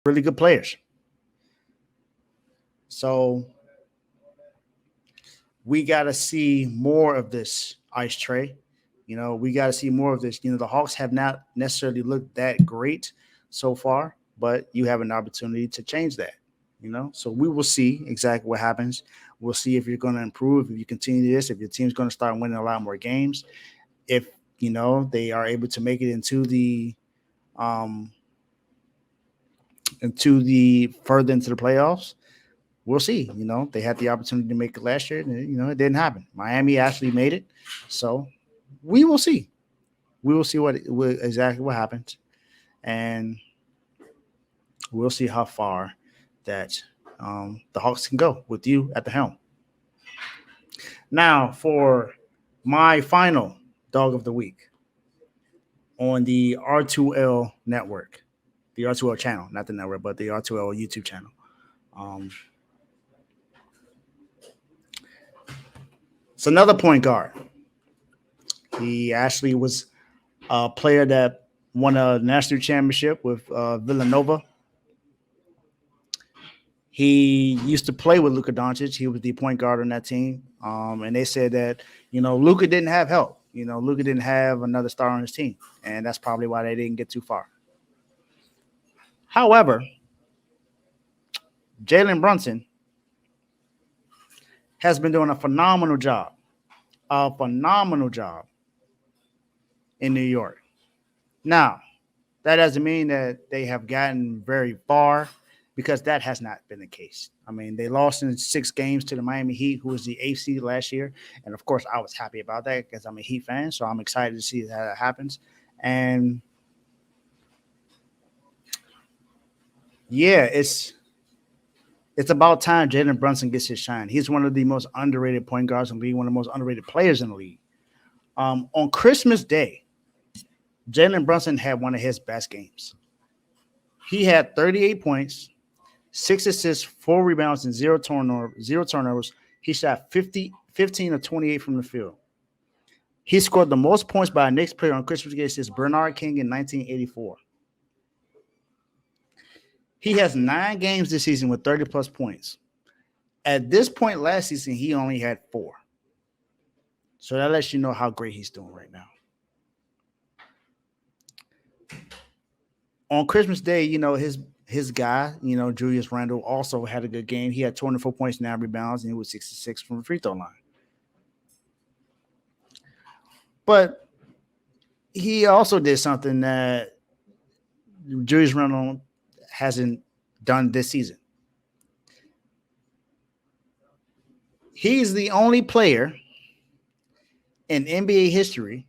really good players. So we got to see more of this, Ice Tray. We got to see more of this. The Hawks have not necessarily looked that great so far, but you have an opportunity to change that. So we will see exactly what happens. We'll see if you're going to improve, if you continue this, if your team's going to start winning a lot more games, if they are able to make it um further into the playoffs. We'll see. They had the opportunity to make it last year, and it didn't happen. Miami actually made it, so we will see. We will see what exactly what happens, and we'll see how far that the Hawks can go with you at the helm. Now, for my final dog of the week on the R2L network, the R2L channel, not the network, but the R2L YouTube channel. It's another point guard. He actually was a player that won a national championship with Villanova. He used to play with Luka Doncic. He was the point guard on that team. And they said that, Luka didn't have help. Luka didn't have another star on his team. And that's probably why they didn't get too far. However, Jalen Brunson has been doing a phenomenal job in New York. Now, that doesn't mean that they have gotten very far, because that has not been the case. I mean, they lost in 6 games to the Miami Heat, who was the 8th seed last year. And, of course, I was happy about that because I'm a Heat fan, so I'm excited to see how that happens. And, yeah, it's about time Jalen Brunson gets his shine. He's one of the most underrated point guards in the league, one of the most underrated players in the league. On Christmas Day, Jalen Brunson had one of his best games. He had 38 points, 6 assists, 4 rebounds, and 0 turnovers. He shot 15 of 28 from the field. He scored the most points by a Knicks player on Christmas Day since Bernard King in 1984. He has 9 games this season with 30-plus points. At this point last season, he only had 4. So that lets you know how great he's doing right now. On Christmas Day, his guy, Julius Randle, also had a good game. He had 24 points, 9 rebounds, and he was 66 from the free throw line. But he also did something that Julius Randle hasn't done this season. He's the only player in NBA history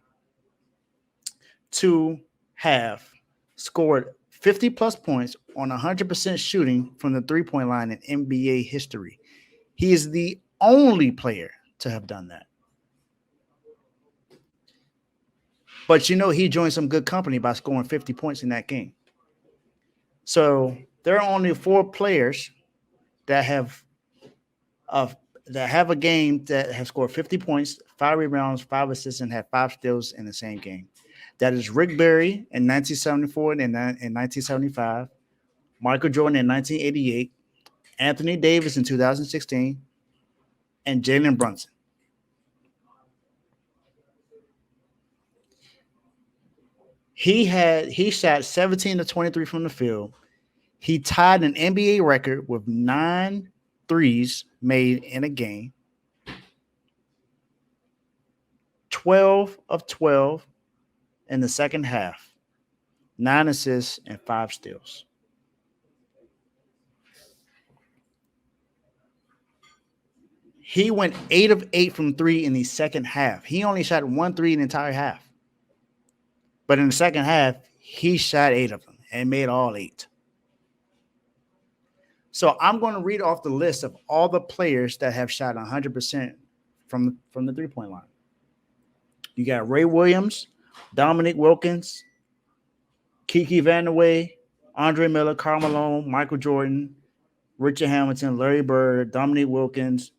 to have scored 50-plus points on 100% shooting from the three-point line in NBA history. He is the only player to have done that. But, he joined some good company by scoring 50 points in that game. So there are only 4 players that have a game that have scored 50 points, 5 rebounds, 5 assists, and have 5 steals in the same game. That is Rick Barry in 1974 and in 1975, Michael Jordan in 1988, Anthony Davis in 2016, and Jalen Brunson. He shot 17 to 23 from the field. He tied an NBA record with 9 threes made in a game. 12 of 12 in the second half. 9 assists and 5 steals. He went 8 of 8 from 3 in the second half. He only shot 1 3 in the entire half. But in the second half, he shot 8 of them and made all 8. So I'm going to read off the list of all the players that have shot 100% from the three-point line. You got Ray Williams, Dominique Wilkins, Kiki Vandeweghe, Andre Miller, Karl Malone, Michael Jordan, Richard Hamilton, Larry Bird, Dominique Wilkins,